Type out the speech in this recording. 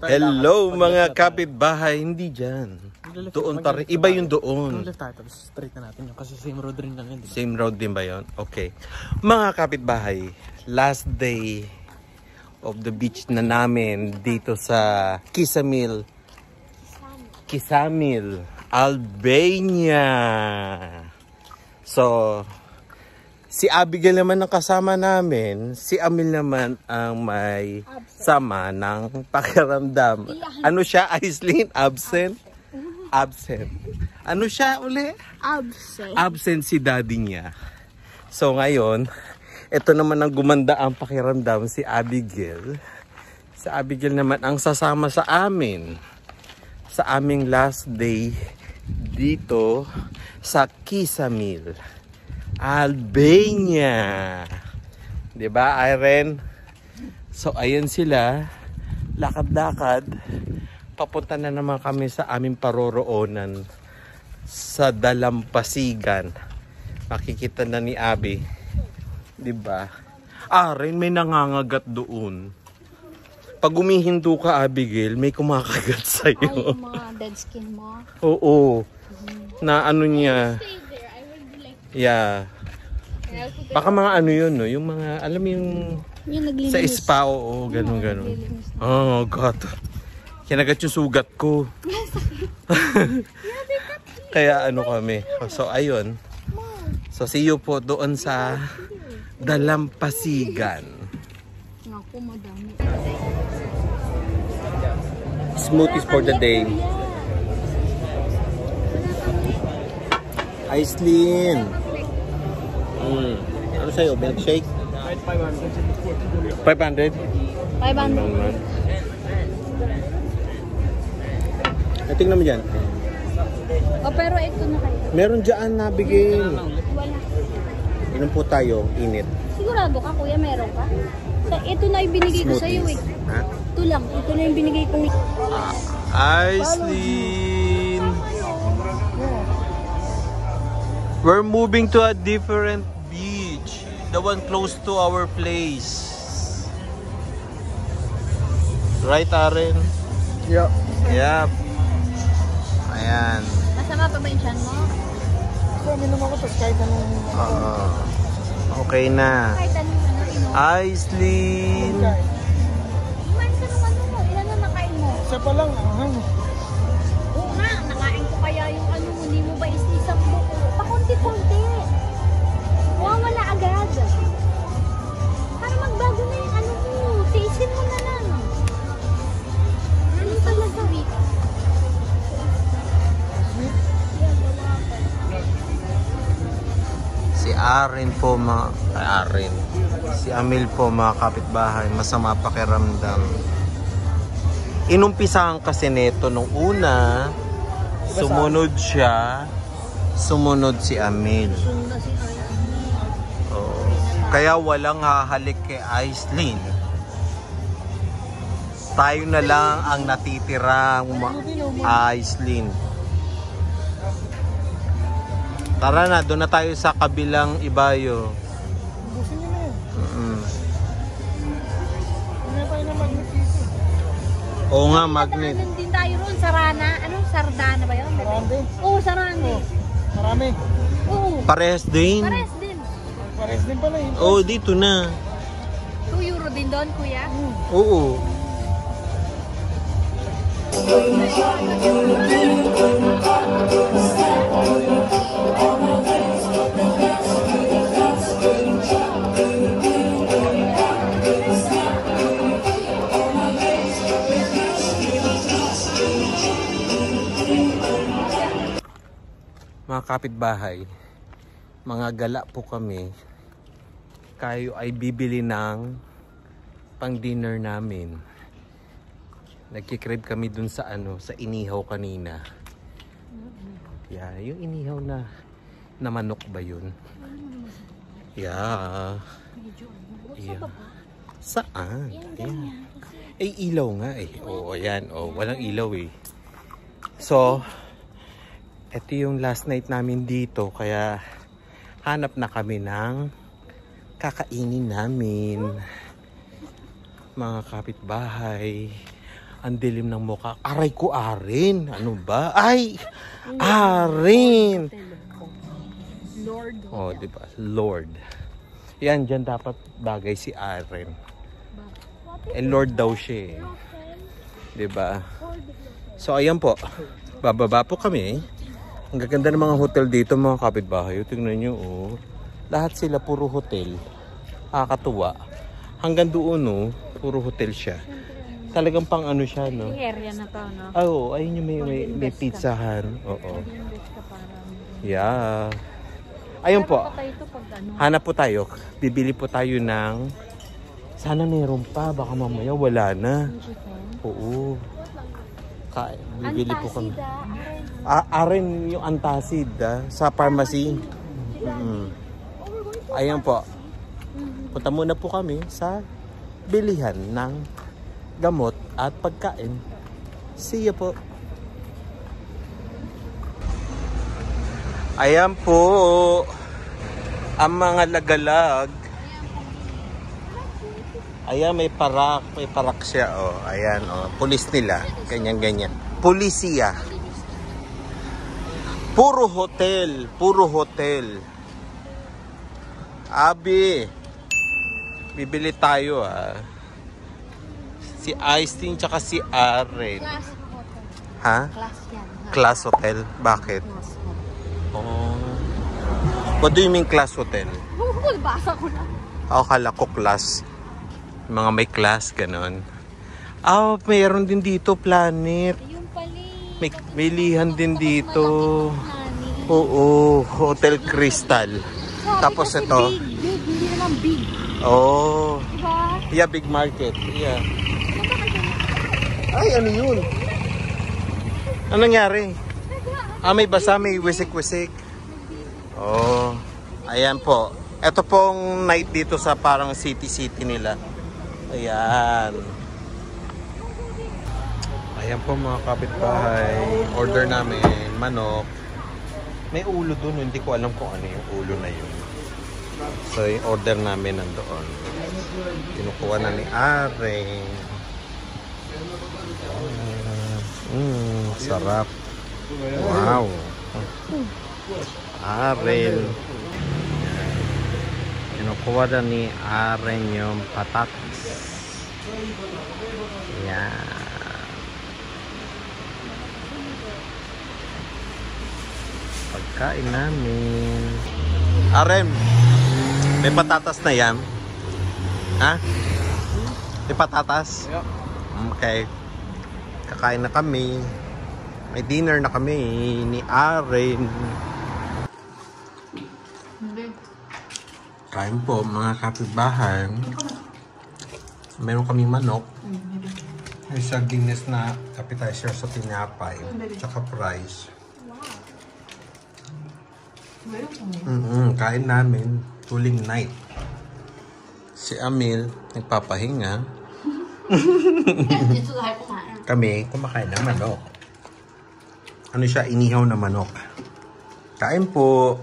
Hello mga kapitbahay, hindi dyan. Doon pa rin, iba yung doon. Left tayo, tapos straight na natin yun. Kasi same road rin lang yun, diba? Same road din ba yun? Okay. Mga kapitbahay, last day of the beach na namin dito sa Kisamil, Albania. So, si Abigail naman ang kasama namin, si Amil naman ang may sama ng pakiramdam. Ano siya, Aislinn? Absent? Absent. Ano siya uli? Absent. Absent si daddy niya. So ngayon, ito naman ang gumanda ang pakiramdam, si Abigail. Si Abigail naman ang sasama sa amin sa aming last day dito sa Kisamil, Albania. 'Di ba, Irene? So ayan sila, lakad-lakad. Papunta na naman kami sa aming paroroonan sa Dalampasigan. Makikita na ni Abi, 'di ba? Rin may nangangagat doon. Pag umihinto ka, Abigail, may kumakagat sa iyo. Ay, yung mga dead skin mo. Oo. Na ano niya. Yeah. Baka mga ano yun, no? Yung mga, alam mo yung sa spa, oo, ganun. Oh, God. Kinagat yung sugat ko. Kaya ano kami. So, ayun. So, see you po doon sa Dalampasigan. Naku, madami. Smoothies for the day. Aislinn. Ano sa'yo? Milkshake? 500? 500. Tingnan mo dyan. O, pero ito na kayo. Meron dyan, nabigay. Wala. Inom po tayo, init. Sigurado ka, kuya, meron ka? Ito na yung binigay ko sa'yo eh. Ha? Ito lang. Ito na yung binigay ko. Aislinn. We're moving to a different beach. The one close to our place. Right, Aren? Yeah. Yep. Ayan. Masama pa ba yung tiyan mo? So, minom ako tapos kahit anong... Okay na. Kahit anong Aislinn. Iman ka naman mo. Ilan na nakain mo? Isa pa lang, ahang. Oo nga, nakain ko kaya yung ano mo. Hindi mo ba isang buko? Pakunti-kunti. Wala agad. Para magbago na yung ano mo. Tiisin mo na lang. Ano talaga? Si Aren po si Amil po mga kapitbahay, masama pakiramdam. Inumpisahan kasi neto nung una, sumunod siya, sumunod si Amil. Kaya walang hahalik kay Aislinn. Tayo na lang ang natitirang Aislinn. Tara na, doon na tayo sa kabilang ibayo. Busin nyo na yun. Hindi tayo na magnet dito. Oo nga, magnet. Nadaanan din tayo ron. Sarana. Ano? Sardana ba yun? Sarande. Oo, Sarande. Marami. Oo. Parehas din. Pares din. Pares din pala yun. Oo, dito na. 2 euro din doon, kuya. Oo. Mga kapitbahay, mga gala po kami. Kayo ay bibili ng pang dinner namin. Nagkikrib kami dun sa sa inihaw kanina. Yeah, yung inihaw na manok ba yun? Yeah. Yeah. Saan? Yeah. Eh, ilaw nga eh. Oo, ayan. Oh, walang ilaw eh. So, ito yung last night namin dito. Kaya, hanap na kami ng kakainin namin. Mga kapitbahay. Ang dilim ng mukha. Aray ko, Aren. Ano ba? Ay! Aren! Lord. Oh, di ba? Lord. Yan, dyan dapat bagay si Aren. Eh, Lord daw siya eh. Di ba? So, ayan po. Bababa po kami. Ang gaganda ng mga hotel dito, mga kapitbahay. Tingnan nyo, oh. Lahat sila puro hotel. Nakakatuwa. Hanggang doon, oh, puro hotel siya. Talagang pang ano siya, no? Yung area na to, no? Ah, oo. Ayun yung may pizzahan. Oo. Yeah. Ayun po. Hanap po tayo. Bibili po tayo ng... Sana meron pa. Baka mamaya wala na. Oo. Bibili po kami. Aren yung antacid sa pharmacy. Ayan po. Punta muna po kami sa bilihan ng gamot at pagkain. See you po. Ayan po ang mga lagalag. Ayan, may parak siya, oh. Ayan, oh. Pulis nila. Ganyan. Polisiya. Puro hotel. Abi, bibili tayo, Si Ice-Tin tsaka si Aren. Class hotel. Ha? Class yan. Class hotel? Bakit? Class hotel. Oh. What do you mean class hotel? Basa ko na. Akala ko class. Mga may class, ganon. Mayroon din dito, Planet. Yung pali. May lihan din dito. Oo, Hotel Crystal. Tapos ito. Big, hindi naman big. Oh. Diba? Yeah, big market. Yeah. Ay, ano yun? Anong nangyari? May basa, may wisik-wisik. Oh. Ayan po. Ito pong night dito sa parang city nila. Ayan. Ayan po mga kapitbahay. Order namin manok. May ulo dun. Hindi ko alam kung ano yung ulo na yun. So yung order namin nandoon. Kinukuha na ni Aren. Sarap. Wow. Aren. Kinukuha na ni Aren yung patatas. Yan. Pagkain namin. Aren, may patatas na yan? Ha? May patatas? Okay. Kakain na kami. May dinner na kami ni Aren. Kain po mga kapitbahay. Meron kami manok. May sagingnes na appetizer sa tinapay. Tsaka fries. Kain namin. Tuling night. Si Amil nagpapahinga. Kami kumakain ng manok. Ano siya? Inihaw na manok. Kain po.